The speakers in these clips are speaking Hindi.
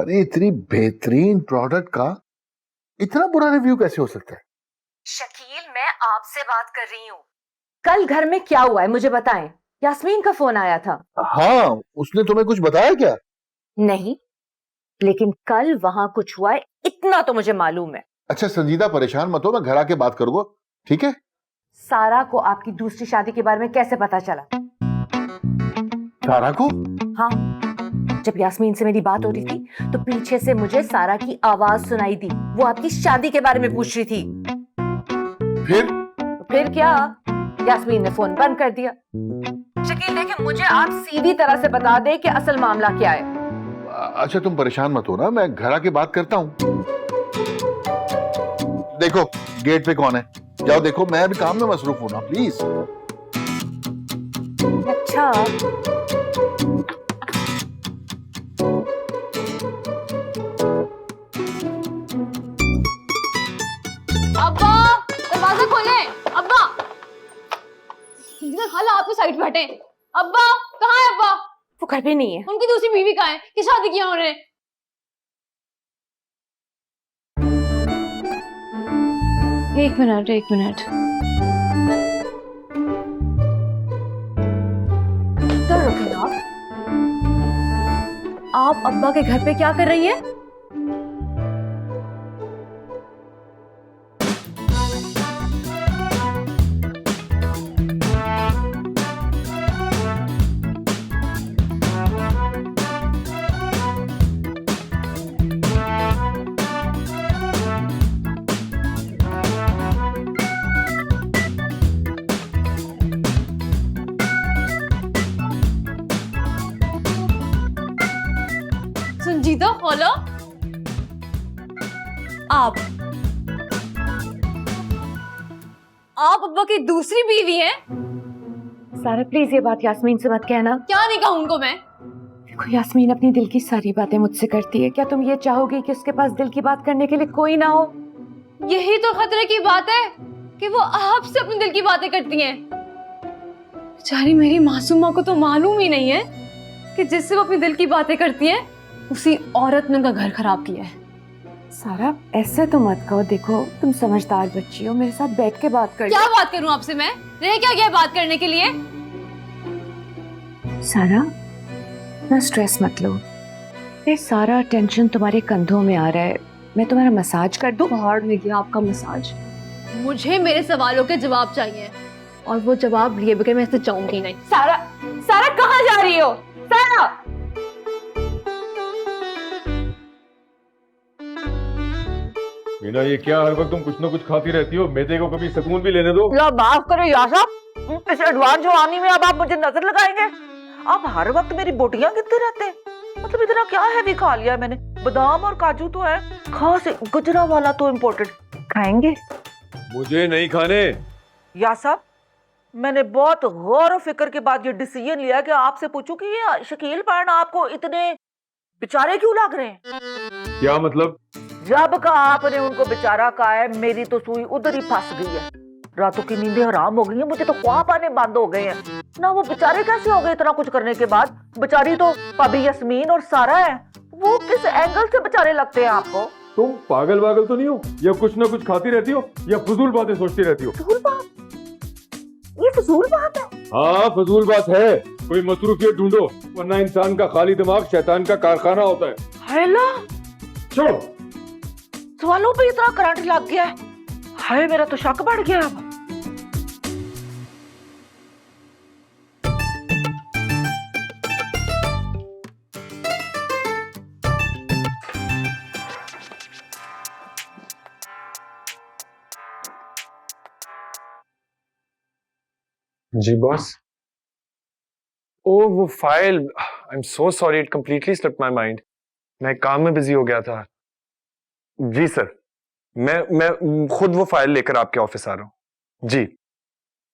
अरे इतनी बेहतरीन प्रोडक्ट का इतना बुरा रिव्यू कैसे हो सकता है? शकील, मैं आपसे बात कर रही हूँ। कल घर में क्या हुआ है मुझे बताएं। यास्मीन का फोन आया था। हाँ, उसने तुम्हें कुछ बताया क्या? नहीं, लेकिन कल वहां कुछ हुआ है इतना तो मुझे मालूम है। अच्छा संजीदा, परेशान मत हो, मैं घर आके बात करूंगा, ठीक है? सारा को आपकी दूसरी शादी के बारे में कैसे पता चला? सारा को? हाँ, जब यास्मीन से मेरी बात हो रही थी तो पीछे से मुझे सारा की आवाज सुनाई दी। वो आपकी शादी के बारे में पूछ रही थी। फिर क्या, यास्मीन ने फोन बंद कर दिया। शकील देखिए, मुझे आप सीधी तरह से बता दे कि असल मामला क्या है। अच्छा तुम परेशान मत हो ना, मैं घर आके बात करता हूँ। देखो गेट पे कौन है, जाओ देखो, मैं अभी काम में मसरूफ हूं ना, प्लीज। अच्छा, अब्बा दरवाजा खोले। अब्बा खाला आप तो साइड पे बैठे। अब्बा कहाँ है अब्बा? वो घर पे नहीं है। उनकी दूसरी बीवी कहाँ है कि शादी किया उन्होंने? एक मिनट इधर रुके ना आप अब्बा के घर पे क्या कर रही है? संजीदा खाला, आप अब्बा की दूसरी बीवी हैं? सारा प्लीज ये बात यास्मीन से मत कहना। क्या नहीं कहूं उनको मैं? देखो यास्मीन अपनी दिल की सारी बातें मुझसे करती है। क्या तुम ये चाहोगी कि उसके पास दिल की बात करने के लिए कोई ना हो? यही तो खतरे की बात है कि वो आपसे अपने दिल की बातें करती हैं। बेचारी मेरी मासूमा को तो मालूम ही नहीं है कि जिससे वो अपने दिल की बातें करती हैं उसी औरत ने उनका घर खराब किया है। सारा ऐसे तो मत कहो, देखो तुम समझदार बच्ची हो, मेरे साथ बैठ के बात कर। क्या बात करूं आपसे मैं? रह क्या गया बात करने के लिए? सारा ना स्ट्रेस मत लो, ये सारा टेंशन तुम्हारे कंधों में आ रहा है। मैं तुम्हारा मसाज कर दूं? हार्ड में गया आपका मसाज। मुझे मेरे सवालों के जवाब चाहिए और वो जवाब लिए बगैर मैं इससे जाऊंगी नहीं। सारा, सारा कहाँ जा रही हो? सारा मीना, ये क्या हर वक्त तुम कुछ ना कुछ खाती रहती हो? मैदे को कभी सुकून भी लेने दो। माफ करो यार साहब, इस एडवांस जवानी में अब आप मुझे नजर लगाएंगे? आप हर वक्त मेरी बोटियां गिनते रहते हैं। मतलब इतना क्या हैवी खा लिया मैंने? बादाम और काजू तो है, खास गुजरा वाला तो इम्पोर्टेड। खाएंगे? मुझे नहीं खाने। या साहब, मैंने बहुत गौर और फिक्र के बाद ये डिसीजन लिया कि आपसे पूछूं कि ये शकील पान आपको इतने बेचारे क्यों लग रहे हैं? क्या मतलब? जब का आपने उनको बेचारा कहा है, मेरी तो सुई उधर ही फंस गई है। रातों की नींदें हराम हो गई हैं, मुझे तो ख्वाब आने बंद हो गए हैं ना। वो बेचारे कैसे हो गए इतना कुछ करने के बाद? बेचारी तो भाभी यास्मीन और सारा है, वो किस एंगल से बेचारे लगते हैं आपको? तुम पागल वागल तो नहीं हो, या कुछ ना कुछ खाती रहती हो, या फजूल बातें सोचती रहती हो? फजूल बात? ये फजूल बात है? हाँ फजूल बात है। कोई मसरूफियत ढूंढो, वरना इंसान का खाली दिमाग शैतान का कारखाना होता है। हेलो, छोड़ो। सवालों पे इतना करंट लग गया है। हाय, मेरा तो शक बढ़ गया अब। जी बॉस। ओ वो file, I am so sorry, it completely slipped my mind. मैं काम में बिजी हो गया था। जी सर, मैं खुद वो फाइल लेकर आपके ऑफिस आ रहा हूँ। जी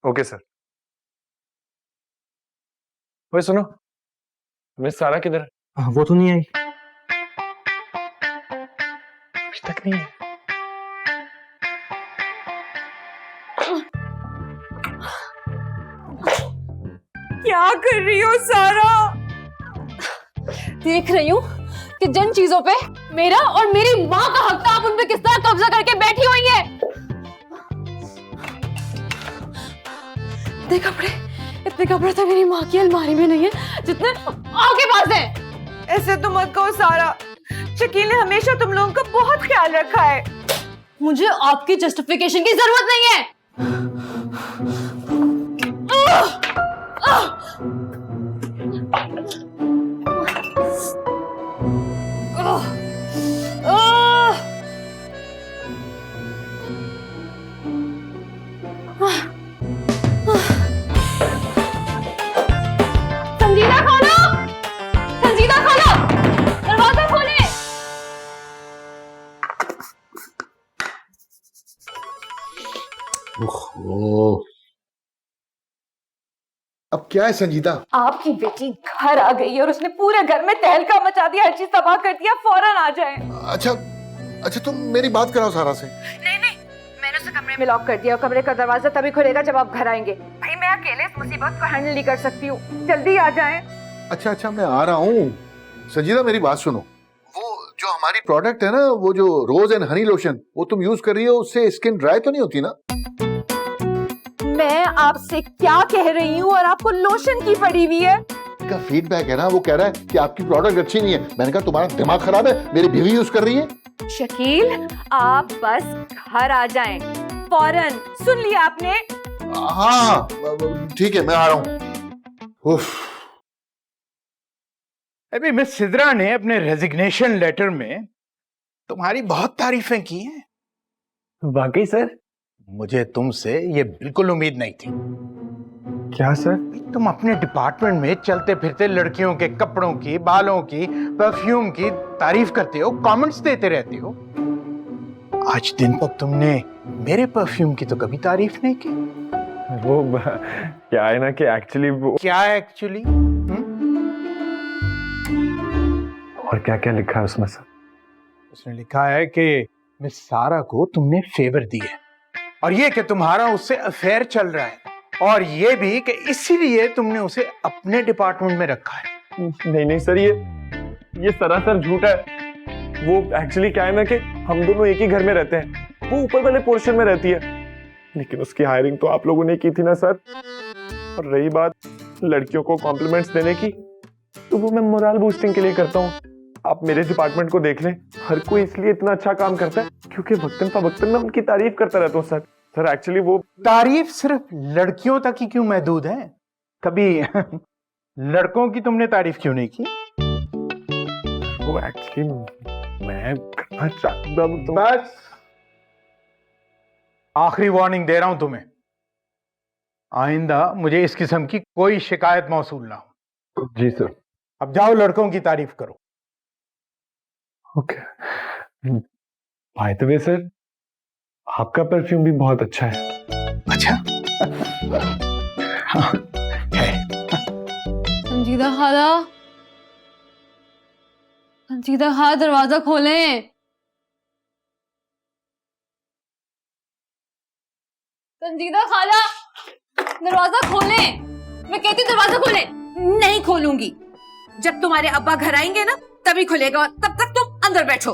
ओके सर। वही सुनो, मिस सारा किधर है? वो तो नहीं आई। अभी तक नहीं है। क्या कर रही हो सारा? देख रही हूँ कि जिन चीजों पे मेरा और मेरी माँ का हक था, आप उन पे किस तरह कब्जा करके बैठी हुई हैं। इतने कपड़े तो मेरी माँ की अलमारी में नहीं है जितने आपके पास है। ऐसे तो मत कहो सारा, शकील ने हमेशा तुम लोगों का बहुत ख्याल रखा है। मुझे आपकी जस्टिफिकेशन की जरूरत नहीं है। संजीदा खोलो, संजीदा खोलो, दरवाजा खोले। ओह, अब क्या है संजीदा? आपकी बेटी घर आ गई है और उसने पूरे घर में तहलका मचा दिया, हर चीज तबाह कर दिया। फौरन आ जाए। अच्छा अच्छा, तुम मेरी बात कराओ सारा से। नहीं नहीं, मैंने उसे कमरे में लॉक कर दिया। कमरे का दरवाजा तभी खुलेगा जब आप घर आएंगे। भाई मैं अकेले इस मुसीबत को हैंडल नहीं कर सकती हूँ, जल्दी आ जाएं। अच्छा अच्छा, मैं आ रहा हूँ। संजीदा मेरी बात सुनो, वो जो हमारी प्रोडक्ट है ना, वो जो रोज एंड हनी लोशन, वो तुम यूज कर रही हो, उससे स्किन ड्राई तो नहीं होती ना? मैं आपसे क्या कह रही हूँ और आपको लोशन की पड़ी हुई है। का फीडबैक है ना, वो कह रहा है कि आपकी प्रोडक्ट अच्छी नहीं है। मैंने कहा तुम्हारा दिमाग खराब है, मेरी बीवी यूज कर रही है। शकील आप बस घर आ जाएं फौरन। सुन लिया आपने? हाँ ठीक है, मैं आ रहा हूँ। अभी मिस सिद्रा ने अपने रेजिग्नेशन लेटर में तुम्हारी बहुत तारीफें की हैं। वाकई सर? मुझे तुमसे ये बिल्कुल उम्मीद नहीं थी। क्या सर? तुम अपने डिपार्टमेंट में चलते फिरते लड़कियों के कपड़ों की, बालों की, परफ्यूम की तारीफ करते हो, कमेंट्स देते रहते हो। आज दिन तक तुमने मेरे परफ्यूम की तो कभी तारीफ नहीं की। वो क्या है ना कि एक्चुअली वो क्या एक्चुअली? और क्या क्या लिखा है उसमें सर? उसने लिखा है कि मिस सारा को तुमने फेवर दी है, और ये कि तुम्हारा उससे अफेयर चल रहा है, और ये भी कि इसीलिए तुमने उसे अपने डिपार्टमेंट में रखा है। नहीं नहीं सर, ये सरासर झूठ है। वो एक्चुअली क्या है ना कि हम दोनों एक ही घर में रहते हैं, वो ऊपर वाले पोर्शन में रहती है, लेकिन उसकी हायरिंग तो आप लोगों ने की थी ना सर। और रही बात लड़कियों को कॉम्प्लीमेंट्स देने की, तो वो मैं मोरल बूस्टिंग के लिए करता हूँ। आप मेरे डिपार्टमेंट को देख लें, हर कोई इसलिए इतना अच्छा काम करता है क्योंकि वक्तन फवक्तन मैं उनकी तारीफ करता रहता हूँ सर। सर एक्चुअली वो तारीफ सिर्फ लड़कियों तक ही क्यों महदूद है? कभी लड़कों की तुमने तारीफ क्यों नहीं की? वो एक्चुअली मैं करना चाहता हूँ। बस आखिरी वार्निंग दे रहा हूं तुम्हें, आइंदा मुझे इस किस्म की कोई शिकायत मौसूल ना हो। जी सर। अब जाओ लड़कों की तारीफ करो। Okay. By the way sir, आपका परफ्यूम भी बहुत अच्छा है। अच्छा हाँ, है। संजीदा खाला, संजीदा खाला दरवाजा खोलें। संजीदा खाला दरवाजा खोलें। मैं कहती हूँ दरवाजा खोलें। नहीं खोलूंगी। जब तुम्हारे अब्बा घर आएंगे ना तभी खुलेगा, और तब तक तुम अंदर बैठो।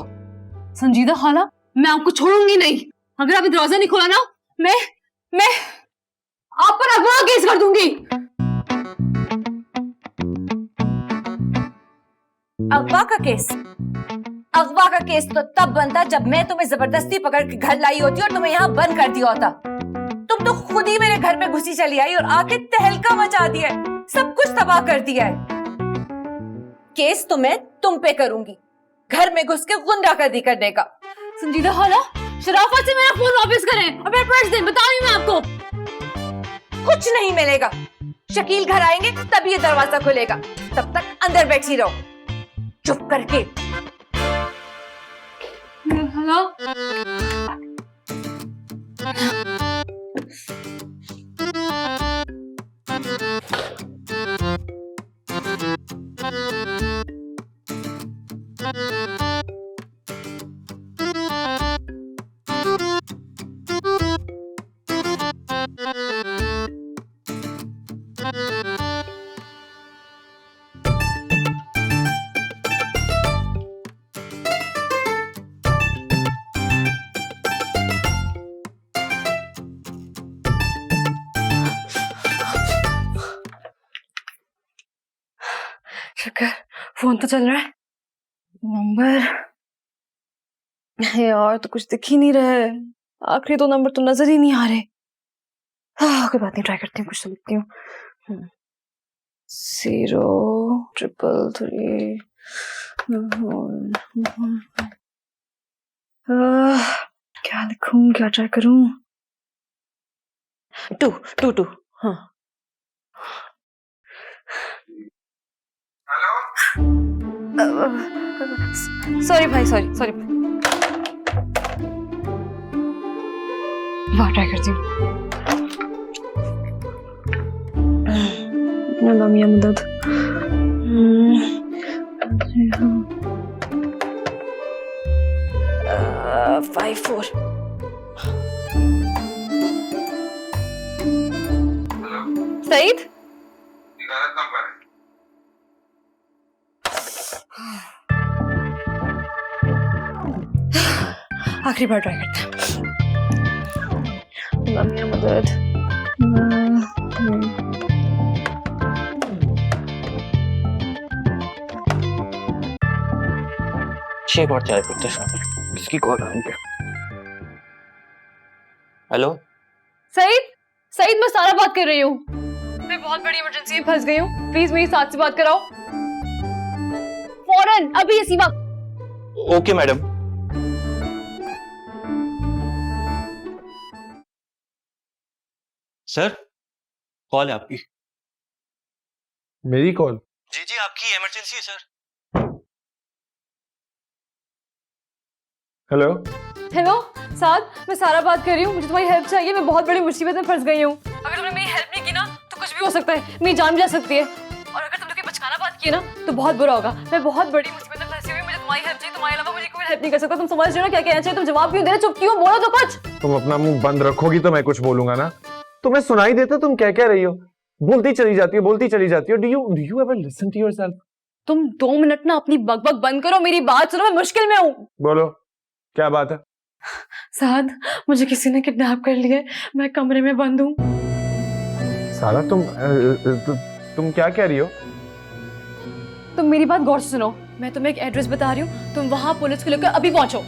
संजीदा खाला, मैं आपको छोड़ूंगी नहीं। अगर आपने दरवाजा नहीं खोला ना, मैं आप पर अगवा केस कर दूंगी। अगवा का केस? अगवा का केस तो तब बनता जब मैं तुम्हें जबरदस्ती पकड़ के घर लाई होती और तुम्हें यहाँ बंद कर दिया होता। तुम तो खुद ही मेरे घर में घुसी चली आई और आके तहलका मचा दिया है, सब कुछ तबाह कर दिया है। केस तो मैं तुम पे करूंगी, घर में घुस के गुंडागर्दी करने का। संजीदा खाला, शराफत से मेरा फोन वापस करें और मेरा पर्स दें। बता रही हूं मैं आपको। कुछ नहीं मिलेगा। शकील घर आएंगे तभी ये दरवाजा खुलेगा, तब तक अंदर बैठी रहो चुप करके। हेलो, फोन तो चल रहा है, नंबर यार तो कुछ दिख ही नहीं रहा है, आखिरी 2 नंबर तो नजर ही नहीं आ रहे। कोई बात नहीं, ट्राई करती हूँ, कुछ तो लिखती हूँ। 033 क्या लिखूं, क्या ट्राई करूं? 222 हाँ। सॉरी भाई, सॉरी वाह, ट्राई करती हूँ। अल्लाह मियां मदद। 54 सईद, आखिरी बार ट्राई करते हैं। अल्लाह मियां मदद। 6 बार ट्राई करते हैं। किसकी कॉल आ रही है? हेलो सईद मैं सारा बात कर रही हूँ, मैं बहुत बड़ी इमरजेंसी में फंस गई हूँ, प्लीज मेरी साथ से बात कराओ फौरन, अभी इसी वक्त। Okay madam. सर कॉल है आपकी। मेरी कॉल? जी आपकी इमरजेंसी है सर। हेलो साद, मैं सारा बात कर रही हूँ, मुझे तुम्हारी हेल्प चाहिए, मैं बहुत बड़ी मुसीबत में फंस गई हूँ। अगर तुमने मेरी हेल्प नहीं की ना तो कुछ भी हो सकता है, मेरी जान भी जा सकती है, और अगर तुमने कोई बचकाना बात की ना तो बहुत बुरा होगा। मैं बहुत बड़ी मुसीबत में फंसी हुई, मुझे तुम्हारी हेल्प चाहिए, तुम्हारे अलावा मुझे कोई हेल्प नहीं कर सकता। तुम समझ रहे हो ना क्या कहना चाहिए? तुम जवाब क्यों दे रहे, चुप क्यों, बोलो तो कुछ। तुम अपना मुंह बंद रखोगी तो मैं कुछ बोलूंगा ना। तुम्हें सुनाई देता तुम क्या कह रही हो? बोलती चली जाती हो। Do you ever listen to yourself? तुम 2 मिनट ना अपनी बकबक बंद करो, मेरी बात सुनो, मैं मुश्किल में हूँ। बोलो क्या बात है? साद, मुझे किसी ने किडनैप कर लिया है, मैं कमरे में बंद हूँ। सारा तुम क्या कह रही हो? तुम मेरी बात गौर से सुनो, मैं तुम्हें एक एड्रेस बता रही हूँ, तुम वहां पुलिस को लेकर अभी पहुंचो।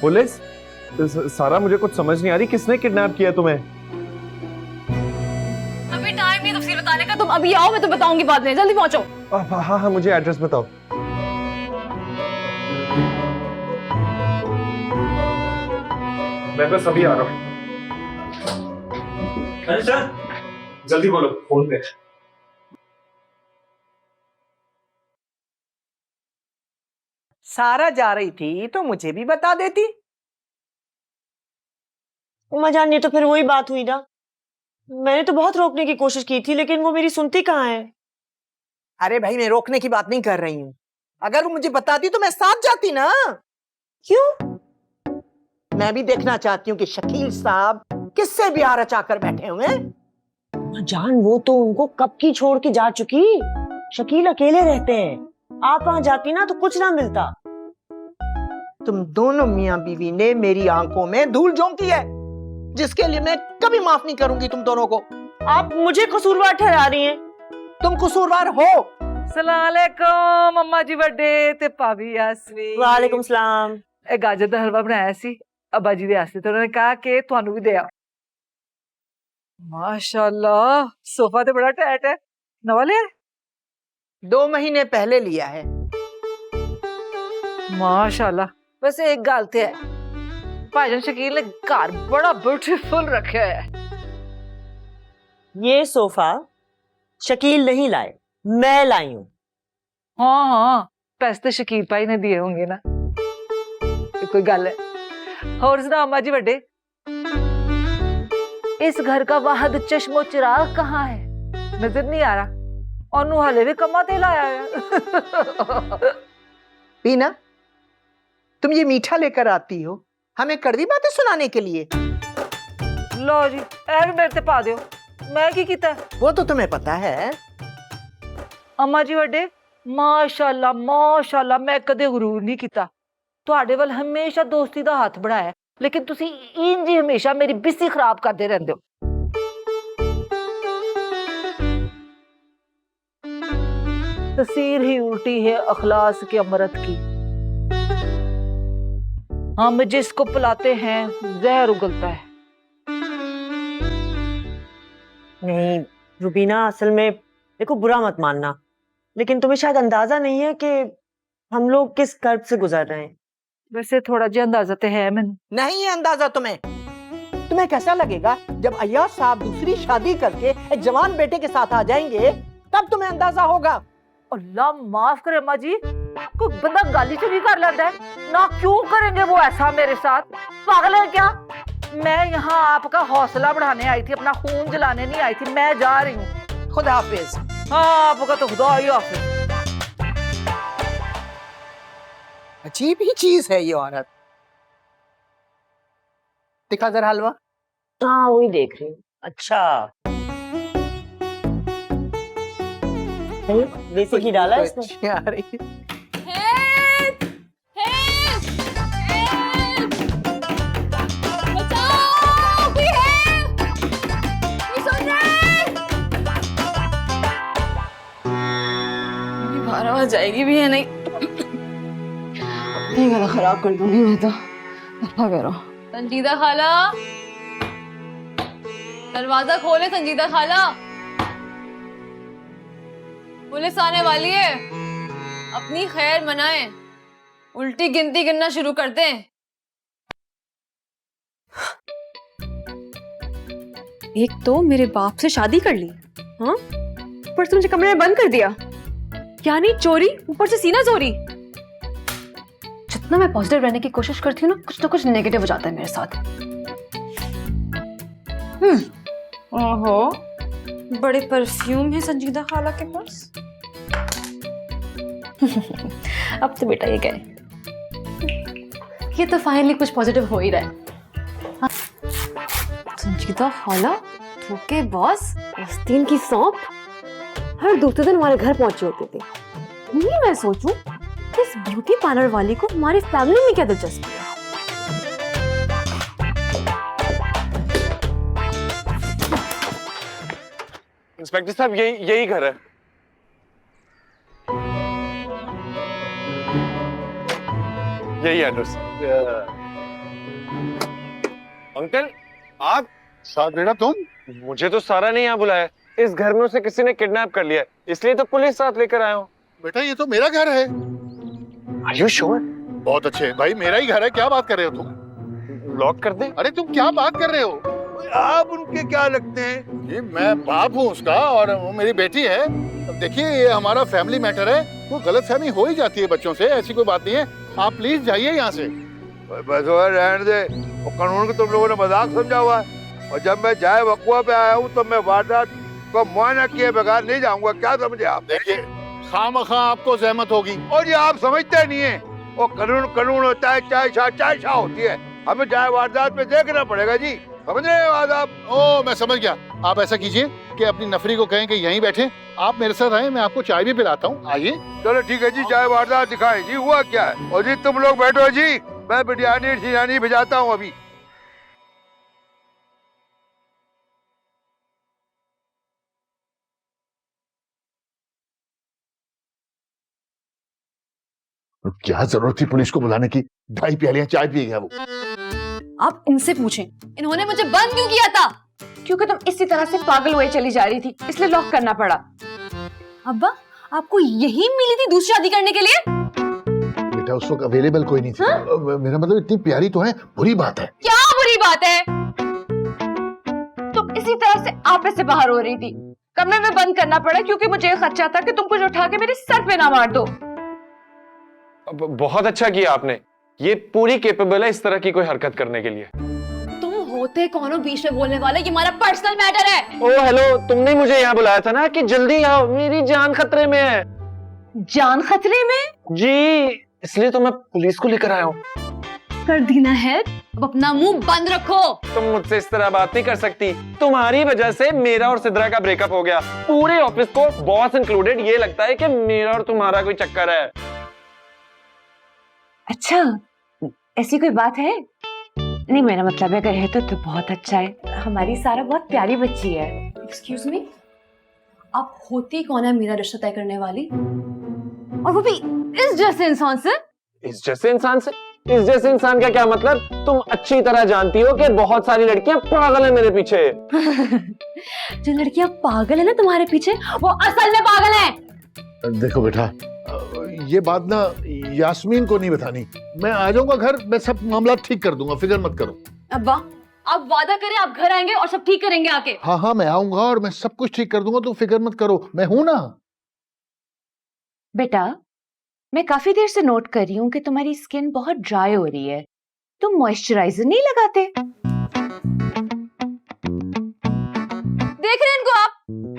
पुलिस? सारा मुझे कुछ समझ नहीं आ रही, किसने किडनैप किया तुम्हें? अभी टाइम नहीं तफसील बताने का, तुम अभी आओ, मैं तुम्हें बताऊंगी बाद में, जल्दी पहुंचो। हाँ मुझे एड्रेस बताओ। मैं बस अभी आ रहा हूँ। अरे सर जल्दी बोलो, फोन पे। सारा जा रही थी तो मुझे भी बता देती। उमा जान, ये तो फिर वही बात हुई ना, मैंने तो बहुत रोकने की कोशिश की थी लेकिन वो मेरी सुनती कहाँ है। अरे भाई, मैं रोकने की बात नहीं कर रही हूँ, अगर वो मुझे बताती तो मैं साथ जाती ना। क्यों? मैं भी देखना चाहती हूँ कि शकील साहब किससे ब्याह रचा कर बैठे हुए हैं। उमा जान, वो तो उनको कब की छोड़ के जा चुकी, शकील अकेले रहते हैं, आप वहां जाती ना तो कुछ ना मिलता। तुम दोनों मियां बीवी ने मेरी आंखों में धूल झोंकी है, जिसके लिए मैं कभी माफ नहीं करूंगी तुम दोनों को। आप मुझे कसूरवार ठहरा रही हैं। तुम कसूरवार हो। सलामकुम अम्मा जी बड़े ते भाभी आसवी। वालेकुम सलाम। ए गाजर दा हलवा बनाया सी अब्बा जी दे वास्ते, तो उन्होंने कहा कि ਤੁਹਾਨੂੰ भी दे आओ। माशाल्लाह, सोफा तो बड़ा टाइट है, नवा लिया? 2 महीने पहले लिया है। माशाल्लाह। वैसे एक गल ते है, भाईजान शकील ने घर बड़ा ब्यूटीफुल रखा है। ये सोफा शकील नहीं लाए, मैं लाई हूँ। हाँ, पैसे तो शकील भाई ने दिए होंगे ना, कोई गल है। और सुना अम्मा जी बड़े, इस घर का वाहद चश्मो चिराग कहाँ है? नजर नहीं आ रहा, और हाले भी कमा ते लाया है। पीना, तुम ये मीठा लेकर आती हो हमें कड़वी बातें सुनाने के लिए। लो जी, ऐ भी मेरे ते पा दियो, मैं की कीता? वो तो तुम्हें पता है। अम्मा जी बड़े, माशाल्लाह माशाल्लाह, मैं कदे गुरूर नहीं कीता, तुहाडे वल हमेशा दोस्ती दा हाथ बढ़ाया, लेकिन तुसी इंज ही हमेशा मेरी बिस्सी खराब करते रहंदे हो। तस्वीर ही उल्टी है अखलास के अमृत की। हम जिसको पिलाते हैं जहर उगलता है। नहीं रुबीना, असल में देखो, बुरा मत मानना, लेकिन तुम्हें शायद अंदाजा नहीं है कि हम लोग किस कर्ब से गुजर रहे हैं। वैसे थोड़ा जी अंदाजा तो है मैंने। नहीं है अंदाजा तुम्हें? तुम्हें कैसा लगेगा जब अय्याज साहब दूसरी शादी करके एक जवान बेटे के साथ आ जाएंगे, तब तुम्हें अंदाजा होगा। अल्लाह माफ करे अम्मा जी, कोई बंदा गाली चुरी कर लेता है ना, क्यों करेंगे वो ऐसा मेरे साथ? पागल है क्या? मैं यहाँ आपका हौसला बढ़ाने आई थी, अपना खून जलाने नहीं आई थी। मैं जा रही हूँ, खुदा हाफिज। हाँ आपका तो खुदा ही हाफिज। अजीब ही चीज है ये औरत। दिखा जरा हलवा। हाँ वही देख रही हूँ। अच्छा, देसी घी डाला है इसमें? अच्छी आ रही है। हेल्प! हेल्प! हेल्प! बचाओ! कोई हेल्प! कोई सुन रहा है? मेरी 12 बज जाएगी भी है नहीं। अपनी गला खराब कर दूंगी मैं तो। दफा करो। संजीदा खाला, दरवाजा खोले। संजीदा खाला, पुलिस आने वाली है, अपनी खैर मनाएं। उल्टी गिनती गिनना शुरू कर दें। एक तो मेरे बाप से शादी कर ली, हाँ, ऊपर से मुझे कमरे में बंद कर दिया। क्या नहीं चोरी, ऊपर से सीना चोरी। जितना मैं पॉजिटिव रहने की कोशिश करती हूँ ना, कुछ तो कुछ नेगेटिव हो जाता है मेरे साथ। ओहो, बड़े परफ्यूम है संजीदा खाला के पास। अब तो बेटा ये गए। ये तो फाइनली कुछ पॉजिटिव हो ही रहा है। हाँ। संजीदा खाला, धोखे बॉस, आस्तीन की सौंप हर दूसरे दिन हमारे घर पहुंचे होते थे। नहीं मैं सोचूं, इस ब्यूटी पार्लर वाली को हमारी फैमिली में क्या दिलचस्पी है? इंस्पेक्टर साहब, यही घर है। यही एड्रेस। अंकल आप साथ बेटा तुम? मुझे तो सारा ने यहाँ बुलाया। इस घर में उसे किसी ने किडनैप कर लिया है, इसलिए तो पुलिस साथ लेकर आया हूँ। बेटा ये तो मेरा घर है। Are you sure? बहुत अच्छे भाई, मेरा ही घर है। क्या बात कर रहे हो तुम? लॉक कर दे। अरे तुम क्या बात कर रहे हो? आप उनके क्या लगते हैं? ये मैं बाप हूँ उसका और वो मेरी बेटी है। अब देखिए ये हमारा फैमिली मैटर है, वो गलतफहमी हो ही जाती है बच्चों से, ऐसी कोई बात नहीं है। आप प्लीज जाइए यहाँ से। बस रहने दे, वो कानून को तुम लोगों ने मजाक समझा हुआ है। और जब मैं जाए वकुआ पे आया हूँ तो मैं वारदात को मुआयना किए बगैर नहीं जाऊंगा। क्या समझे आप? देखिए खामखा आपको जहमत होगी। और ये आप समझते नहीं है, वो कानून कानून होता है, चाय शाह होती है। हमें जाए वारदात में देखना पड़ेगा जी, समझ रहे हो आप? ओ मैं समझ गया। आप ऐसा कीजिए कि अपनी नफरी को कहें कि यहीं बैठे, आप मेरे साथ आए, मैं आपको चाय भी पिलाता हूँ। आइए। चलो ठीक है जी, चाय वारदात दिखाएं जी, हुआ क्या है? और जी तुम लोग बैठो जी, मैं बिरयानी भिजाता हूँ अभी। क्या जरूरत थी पुलिस को बुलाने की? 2.5 प्यालियां चाय पी गया वो। आप इनसे पूछें, इन्होंने मुझे बंद क्यों किया था? क्योंकि तुम इसी तरह से पागल हुए चली जा रही थी, इसलिए लॉक करना पड़ा। अब्बा, आपको यही मिली थी दूसरी शादी करने के लिए? बेटा उस वक्त अवेलेबल कोई नहीं था। मेरा मतलब इतनी प्यारी तो है, बुरी बात है। क्या बुरी बात है? तुम इसी तरह से आपे से बाहर हो रही थी, कमरे में बंद करना पड़ा क्योंकि मुझे खदशा था कि तुम कुछ उठा के मेरे सर पे ना मार दो। बहुत अच्छा किया आपने, ये पूरी केपेबल है इस तरह की कोई हरकत करने के लिए। तुम होते कौन हो बीच में बोलने वाले? ये हमारा पर्सनल मैटर है। ओ हेलो, तुमने मुझे यहाँ बुलाया था ना कि जल्दी आओ, मेरी जान खतरे में है। जान खतरे में? जी, इसलिए तो मैं पुलिस को लेकर आया हूँ। कर दी ना हेल्प, अब अपना मुंह बंद रखो। तुम मुझसे इस तरह बात नहीं कर सकती। तुम्हारी वजह से मेरा और सिद्रा का ब्रेकअप हो गया। पूरे ऑफिस को, बॉस इंक्लूडेड, ये लगता है कि मेरा और तुम्हारा कोई चक्कर है। अच्छा, ऐसी कोई बात है? नहीं मेरा मतलब है, अगर है तो बहुत अच्छा है। हमारी सारा बहुत प्यारी बच्ची है। एक्सक्यूज मी, आप होती कौन है मेरा रिश्ता तय करने वाली, और वो भी इस जैसे इंसान से? इस जैसे इंसान से? इस जैसे इंसान का क्या मतलब? तुम अच्छी तरह जानती हो कि बहुत सारी लड़कियां पागल हैं मेरे पीछे। जो लड़कियां पागल है ना तुम्हारे पीछे, वो असल में पागल हैं। देखो बेटा, ये बात ना यास्मीन को नहीं बतानी। मैं आ जाऊंगा घर, मैं सब मामला ठीक कर दूंगा, फिक्र मत करो। अब्बा, आप वादा करें आप घर आएंगे और सब ठीक करेंगे आके। हाँ हाँ, मैं आऊंगा और मैं सब कुछ ठीक कर दूंगा, तुम फिक्र मत करो, मैं हूं ना। बेटा, मैं काफी देर से नोट कर रही हूँ कि तुम्हारी स्किन बहुत ड्राई हो रही है। तुम मॉइस्चराइजर नहीं लगाते? देख रहे हैं इनको आप,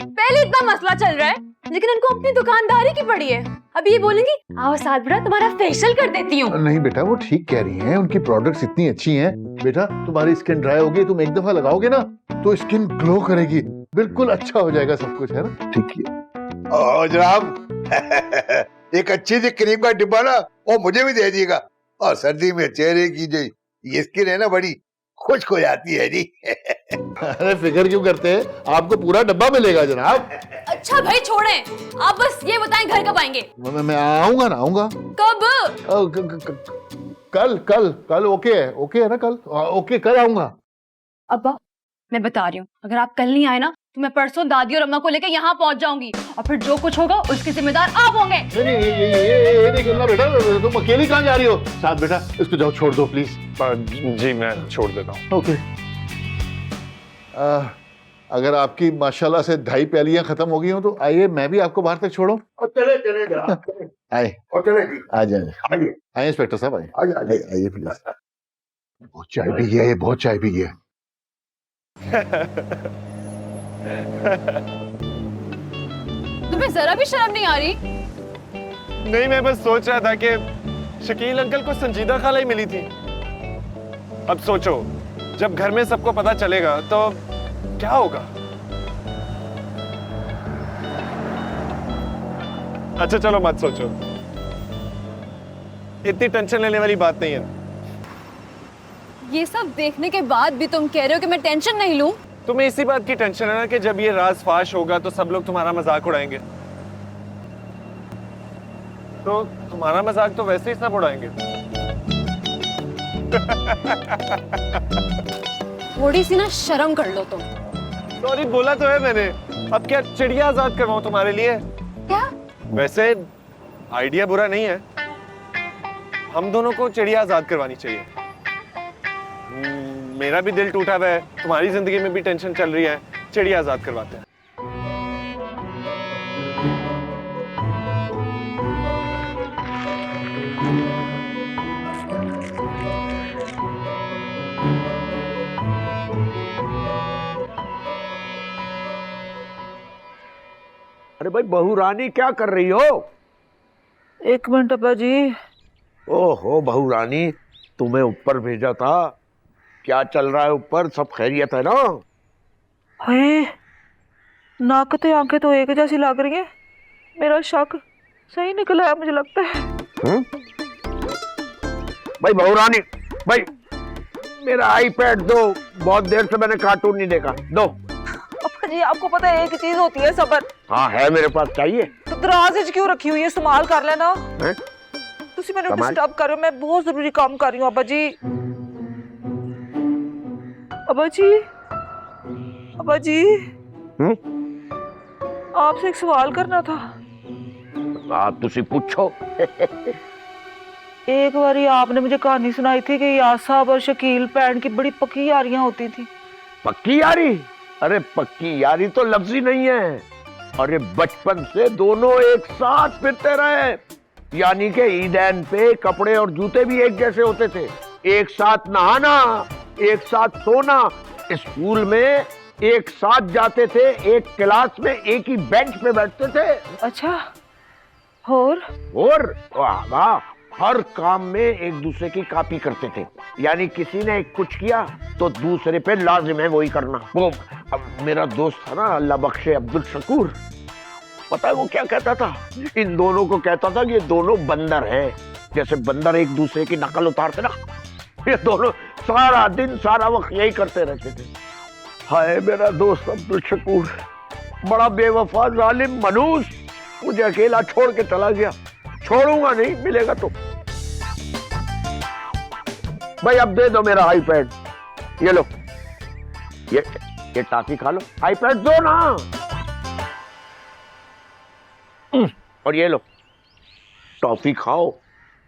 पहले इतना मसला चल रहा है लेकिन इनको अपनी दुकानदारी की पड़ी है। अभी ये बोलेंगी आओ साथ बेटा तुम्हारा फेशियल कर देती हूँ। नहीं बेटा, वो ठीक कह रही हैं, उनकी प्रोडक्ट्स इतनी अच्छी हैं। बेटा, तुम्हारी स्किन ड्राई होगी, तुम एक दफा लगाओगे ना तो स्किन ग्लो करेगी, बिल्कुल अच्छा हो जाएगा सब कुछ, है ना? ठीक है। और जनाब एक अच्छी सी क्रीम का डिब्बा ना वो मुझे भी दे दीजिएगा। और सर्दी में चेहरे की जो ये स्किन है ना बड़ी खुश्क हो जाती है जी। अरे फिक्र क्यों करते हैं, आपको पूरा डब्बा मिलेगा जनाब। अच्छा भाई छोड़ें, आप बस ये बताएं घर कब आएंगे? मैं आऊंगा ना, आऊंगा। कब? कल कल कल ओके है ना? कल ओके, कल आऊंगा। अब्बा, मैं बता रही हूँ, अगर आप कल नहीं आए ना तो मैं परसों दादी और अम्मा को लेकर यहाँ पहुँच जाऊंगी और फिर जो कुछ होगा उसके जिम्मेदार आप होंगे। नहीं, ये नहीं करना बेटा, तुम अकेली कहाँ जा रही हो? साथ बेटा, इसको जाओ छोड़ दो प्लीज। जी मैं छोड़ देता हूँ। ओके। अगर आपकी माशाल्लाह से 2.5 प्यालियां खत्म हो गई हो तो आइए, मैं भी आपको बाहर तक छोड़ूं। चले चले जनाब। आए, और चले जी। आ जाए, आइए इंस्पेक्टर साहब, आइए आइए प्लीज। बहुत चाय पी गया, ये बहुत चाय पी गया। तुम्हें जरा भी शर्म नहीं आ रही? नहीं, मैं बस सोच रहा था कि शकील अंकल को संजीदा खाला ही मिली थी। अब सोचो, जब घर में सबको पता चलेगा तो क्या होगा? अच्छा चलो मत सोचो, इतनी टेंशन लेने वाली बात नहीं है। ये सब देखने के बाद भी तुम कह रहे हो कि मैं टेंशन नहीं लूं? तुम्हें इसी बात की टेंशन है ना कि जब ये राज फाश होगा तो सब लोग तुम्हारा मजाक उड़ाएंगे। तो तुम्हारा मजाक तो वैसे ही सब उड़ाएंगे। थोड़ी सी ना शर्म कर लो तुम। सॉरी बोला तो है मैंने, अब क्या चिड़िया आजाद करवाऊं तुम्हारे लिए? क्या? वैसे आइडिया बुरा नहीं है, हम दोनों को चिड़िया आजाद करवानी चाहिए। मेरा भी दिल टूटा हुआ है, तुम्हारी जिंदगी में भी टेंशन चल रही है, चिड़िया आजाद करवाते हैं। अरे भाई बहू रानी क्या कर रही हो? एक मिनट अब्बा जी। ओहो बहू रानी, तुम्हें ऊपर भेजा था, क्या चल रहा है ऊपर? सब खैरियत है ना? हाय, नाकते आंखें तो एक जैसी लग रही हैं। मेरा शक सही निकला है मुझे लगता है। भाई बहू रानी, भाई मेरा आईपैड दो, बहुत देर से मैंने कार्टून नहीं देखा, दो। अब्बा जी आपको पता है एक चीज होती है सब्र। हाँ है मेरे पास, चाहिए। तो दराज च क्यों रखी हुई है, इस्तेमाल कर लेना। तुसी मैंने कमाल। डिस्टर्ब कर रहे हो, मैं बहुत जरूरी काम कर रही हूँ अब्बा जी। अब्बा जी, अब्बा जी, आपसे एक सवाल करना था। आप तुसी पूछो। एक बारी आपने मुझे कहानी सुनाई थी कि याद साहब और शकील भैन की बड़ी पक्की यारियां होती थी। पक्की यारी? अरे पक्की यारी तो लफ्ज ही नहीं है। अरे बचपन से दोनों एक साथ फिरते रहे, यानी कि ईदैन पे कपड़े और जूते भी एक जैसे होते थे, एक साथ नहाना, एक साथ सोना, स्कूल में एक साथ जाते थे, एक क्लास में एक ही बेंच पे बैठते थे। अच्छा, और वाह वाह, हर काम में एक दूसरे की कॉपी करते थे, यानी किसी ने एक कुछ किया तो दूसरे पे लाजिम है वही करना। वो अब मेरा दोस्त था ना, अल्लाह बख्शे, अब्दुल शकूर, पता है वो क्या कहता था? इन दोनों को कहता था कि ये दोनों बंदर हैं, जैसे बंदर एक दूसरे की नकल उतारते ना, ये दोनों सारा दिन सारा वक्त यही करते रहते थे। हाय मेरा दोस्त अब्दुल शकूर, बड़ा बेवफा जालिम मनूस मुझे अकेला छोड़ के चला गया। छोड़ूंगा नहीं, मिलेगा तो। भाई अब दे दो मेरा आईपैड, ये लो, ये टाफी खा लो, आईपैड दो ना। और ये लो, टॉफी खाओ,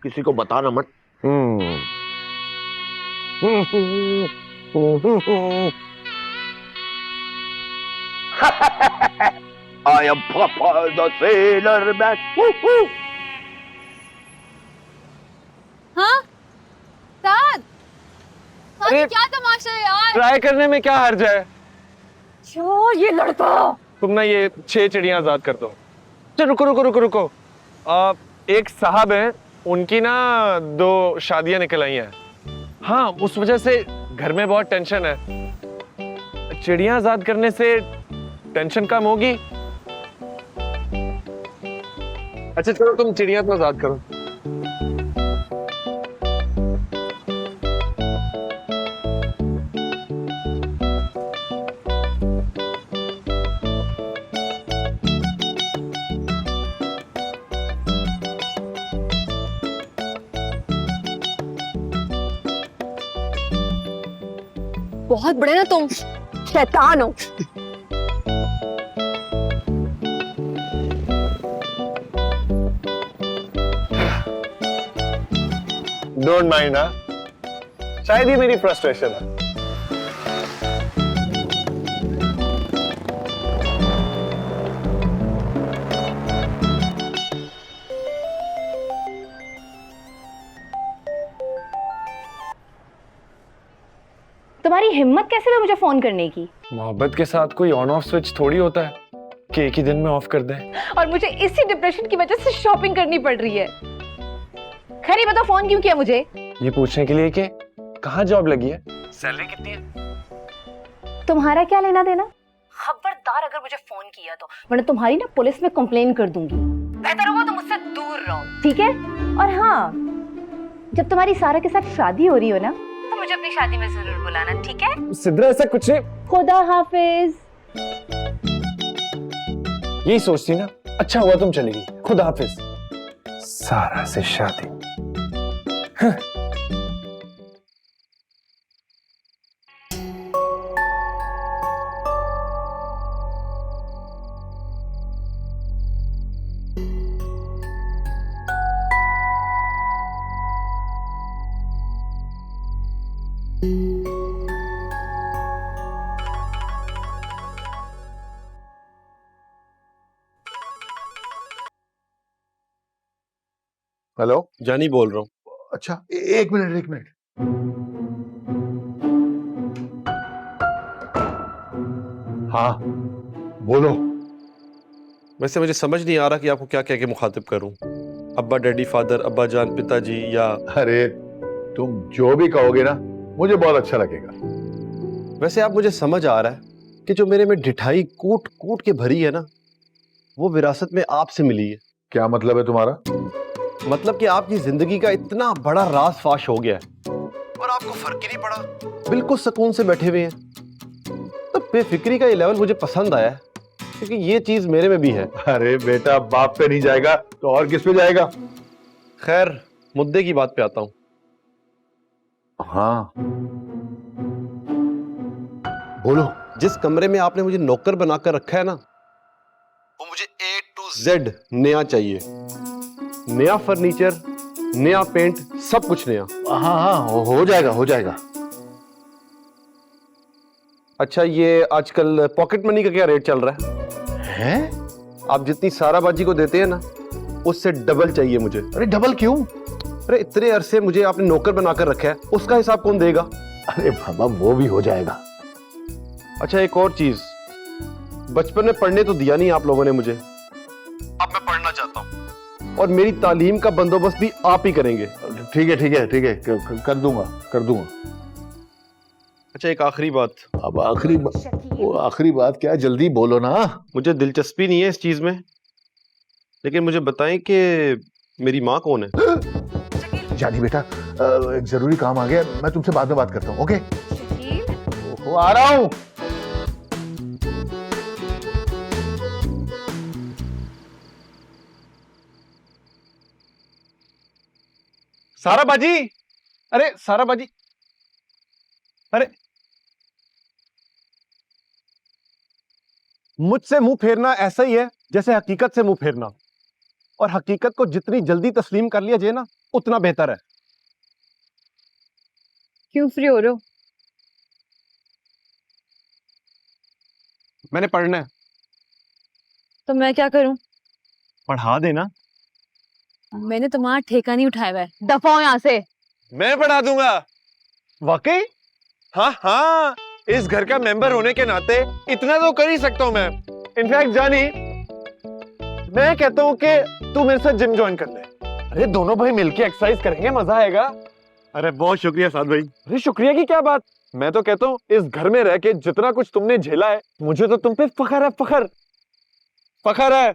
किसी को बताना मत। I am Papa the Sailor Man. हाँ साद, अरे, क्या तमाशा है यार। ट्राई करने में क्या हर्ज है? क्यों ये लड़का? तुम ना ये 6 चिड़ियां आजाद कर दो। चलो रुको रुको रुको रुको। एक साहब हैं, उनकी ना 2 शादियां निकल आई हैं। हाँ, उस वजह से घर में बहुत टेंशन है। चिड़ियां आजाद करने से टेंशन कम होगी। अच्छा चलो, तुम चिड़ियां तो आजाद करो। बहुत बड़े ना तुम, शैतान हो। Don't mind. हाँ, शायद ये मेरी फ्रस्ट्रेशन है। तुम्हारी हिम्मत कैसे हुई मुझे फोन करने की? मोहब्बत के साथ कोई ऑन ऑफ स्विच थोड़ी होता है कि एक ही दिन में ऑफ कर दें। और मुझे इसी डिप्रेशन की वजह से शॉपिंग करनी पड़ रही है। खैर ये बताओ, फोन क्यों किया मुझे? ये पूछने के लिए कि कहाँ जॉब लगी है, सैलरी कितनी है। तुम्हारा क्या लेना देना? खबरदार अगर मुझे फोन किया तो, वरना तुम्हारी ना पुलिस में कंप्लेन कर दूंगी। बेहतर होगा तुम मुझसे दूर रहो, ठीक है? और हाँ, जब तुम्हारी सारा के साथ शादी हो रही हो ना, तो मुझे अपनी शादी में जरूर बुलाना, ठीक है? सिद्रा ऐसा कुछ नहीं। खुदा हाफिज। यही सोचती ना, अच्छा हुआ तुम चली गई। खुदा हाफिज। सारा से शादी। हेलो, जानी बोल रहा हूँ। अच्छा एक मिनट एक मिनट। हाँ बोलो। वैसे मुझे समझ नहीं आ रहा कि आपको क्या कह के मुखातिब करूं। अब्बा, डैडी, फादर, अब्बा जान, पिताजी या... अरे तुम जो भी कहोगे ना मुझे बहुत अच्छा लगेगा। वैसे आप मुझे समझ आ रहा है कि जो मेरे में ढिठाई कूट कूट के भरी है ना, वो विरासत में आपसे मिली है। क्या मतलब है तुम्हारा? मतलब कि आपकी जिंदगी का इतना बड़ा राज फाश हो गया है और आपको फर्क ही नहीं पड़ा, बिल्कुल सुकून से बैठे हुए हैं। तो बेफिक्री का ये लेवल मुझे पसंद आया है, क्योंकि ये चीज मेरे में भी है। अरे बेटा, बाप पे नहीं जाएगा तो और किस पे जाएगा? खैर, मुद्दे की बात पे आता हूं। हाँ बोलो। जिस कमरे में आपने मुझे नौकर बनाकर रखा है ना, वो मुझे A to Z नया चाहिए। नया फर्नीचर, नया पेंट, सब कुछ नया। हाँ हाँ हो जाएगा हो जाएगा। अच्छा, ये आजकल पॉकेट मनी का क्या रेट चल रहा है? आप जितनी साराबाजी को देते हैं ना, उससे डबल चाहिए मुझे। अरे डबल क्यों? अरे इतने अरसे मुझे आपने नौकर बनाकर रखा है, उसका हिसाब कौन देगा? अरे बाबा वो भी हो जाएगा। अच्छा एक और चीज, बचपन में पढ़ने तो दिया नहीं आप लोगों ने मुझे, अब मैं पढ़ना चाहता हूँ और मेरी तालीम का बंदोबस्त भी आप ही करेंगे। ठीक है ठीक है ठीक है, कर दूंगा कर दूंगा। अच्छा एक आखिरी बात। अब आखिरी वो आखिरी बात क्या, जल्दी बोलो ना। मुझे दिलचस्पी नहीं है इस चीज में, लेकिन मुझे बताएं कि मेरी माँ कौन है? जानी बेटा, एक जरूरी काम आ गया, मैं तुमसे बाद में बात करता हूँ। ओके आ रहा हूँ। सारा बाजी, अरे सारा बाजी, अरे मुझसे मुंह फेरना ऐसा ही है जैसे हकीकत से मुंह फेरना, और हकीकत को जितनी जल्दी तस्लीम कर लिया जाए ना उतना बेहतर है। क्यों फ्री हो रहे हो? मैंने पढ़ना है। तो मैं क्या करूं? पढ़ा देना। मैंने तुम्हारा ठेका नहीं उठाया हुआ है, दफा हो यहाँ से। मैं पढ़ा दूंगा। वाकई? हाँ हाँ, इस घर का मेंबर होने के नाते इतना तो कर ही सकता हूँ मैं। इनफैक्ट जानी, मैं कहता हूँ कि तू मेरे साथ जिम ज्वाइन कर ले। अरे दोनों भाई मिलके एक्सरसाइज करेंगे, मजा आएगा। अरे बहुत शुक्रिया साद भाई। अरे शुक्रिया की क्या बात, मैं तो कहता हूँ इस घर में रह के जितना कुछ तुमने झेला है, मुझे तो तुम पे फखर है, फखर फखर है।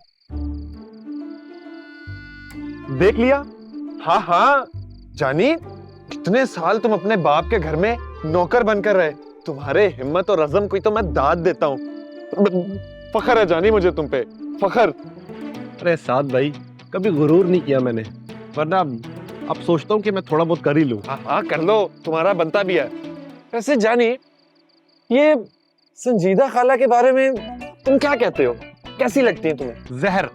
देख लिया? हाँ हाँ जानी, कितने साल तुम अपने बाप के घर में नौकर बनकर रहे, तुम्हारे हिम्मत और अज़म को तो मैं दाद देता हूँ। फखर है जानी मुझे तुम पे, फखर। अरे साद भाई, कभी गुरूर नहीं किया मैंने, वरना अब सोचता हूँ कि मैं थोड़ा बहुत कर ही लूँ। हाँ कर लो, तुम्हारा बनता भी है। वैसे जानी, ये संजीदा खाला के बारे में तुम क्या कहते हो? कैसी लगती है तुम्हें? जहर।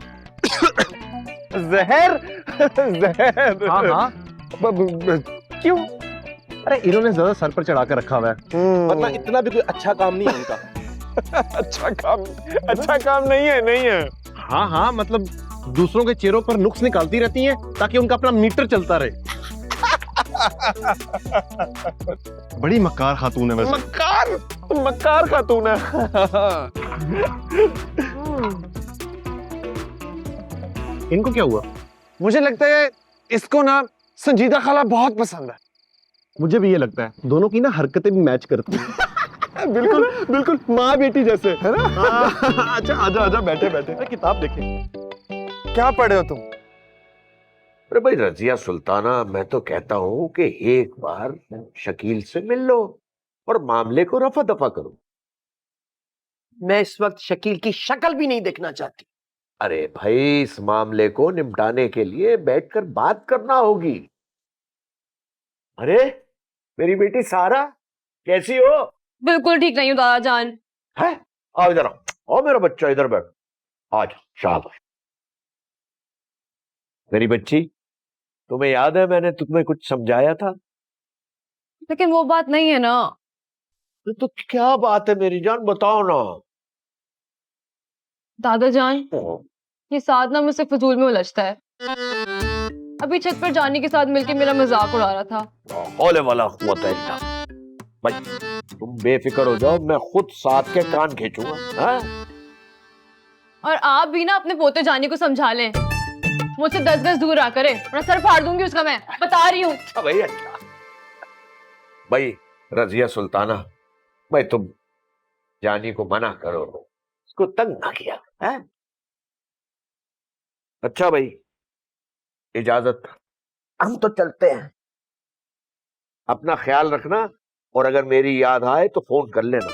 जहर? जहर? हाँ हाँ। क्यों? अरे इन्होंने ज्यादा सर पर चढ़ा कर रखा हुआ है, वरना इतना भी कोई अच्छा काम नहीं है उनका। अच्छा काम नहीं है, नहीं है। हाँ हाँ, मतलब दूसरों के चेहरों पर नुक्स निकालती रहती हैं ताकि उनका अपना मीटर चलता रहे। बड़ी मक्कार खातून है वैसे। मक्कार खातून है। इनको क्या हुआ? मुझे लगता है इसको ना संजीदा खाला बहुत पसंद है। मुझे भी ये लगता है, दोनों की ना हरकतें भी मैच करती हैं। बिल्कुल बिल्कुल माँ बेटी जैसे, है ना? अच्छा आजा आजा, बैठे बैठे। अरे किताब देखें। क्या पढ़े हो तुम? अरे भाई रजिया सुल्ताना, मैं तो कहता हूं कि एक बार शकील से मिल लो और मामले को रफा दफा करो। मैं इस वक्त शकील की शक्ल भी नहीं देखना चाहती। अरे भाई, इस मामले को निपटाने के लिए बैठकर बात करना होगी। अरे मेरी बेटी सारा, कैसी हो? बिल्कुल ठीक नहीं हूँ दादा जान। है? आओ इधर आओ, मेरा बच्चा इधर बैठ। आज शाबाश। मेरी बच्ची, तुम्हें याद है मैंने तुम्हें कुछ समझाया था? लेकिन वो बात नहीं है ना। तो क्या बात है मेरी जान, बताओ ना। दादा जान, ये साथ ना मुझसे फजूल में उलझता है। अभी छत पर जानी के साथ मिलके मेरा मजाक उड़ा रहा था। हौले वाला कुव्वत इल्ला। भाई तुम बेफिक्र हो जाओ, मैं खुद साथ के कान खींचूंगा। हाँ? और आप भी ना अपने पोते जानी को समझा लें, मुझसे 10 गज दूर आ करे, वरना सर फाड़ दूंगी उसका, मैं बता रही हूँ। अच्छा भाई, अच्छा भाई रजिया सुल्ताना, भाई तुम जानी को मना करो, उसको तंग ना किया है। अच्छा भाई, इजाजत, हम तो चलते हैं। अपना ख्याल रखना, और अगर मेरी याद आए तो फोन कर लेना।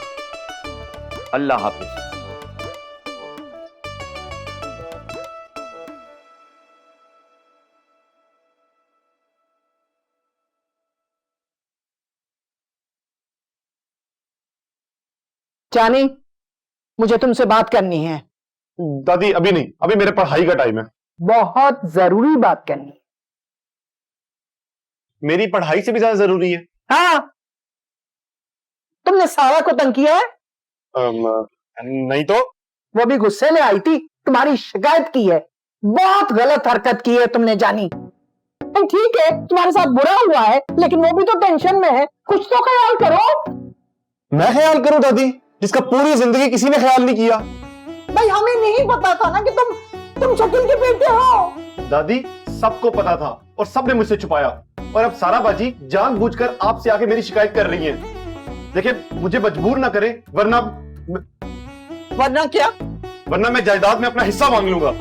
अल्लाह हाफिज। जानी, मुझे तुमसे बात करनी है। दादी अभी नहीं, अभी मेरे पढ़ाई का टाइम है। बहुत जरूरी बात करनी है। मेरी पढ़ाई से भी ज्यादा जरूरी है। हाँ, तुमने सारा को तंग किया है? नहीं तो। वो भी गुस्से में आई थी, तुम्हारी शिकायत की है। बहुत गलत हरकत की है तुमने जानी। ठीक है, तुम्हारे साथ बुरा हुआ है, लेकिन वो भी तो टेंशन में है, कुछ तो ख्याल करो। मैं ख्याल करूं दादी, जिसका पूरी जिंदगी किसी ने ख्याल नहीं किया? भाई हमें नहीं पता था ना कि तुम शकील के बेटे हो। दादी सबको पता था और सबने मुझसे छुपाया, और अब सारा बाजी जानबूझकर आपसे आके मेरी शिकायत कर रही है। देखिए मुझे मजबूर ना करें, वरना क्या? वरना मैं जायदाद में अपना हिस्सा मांग लूंगा।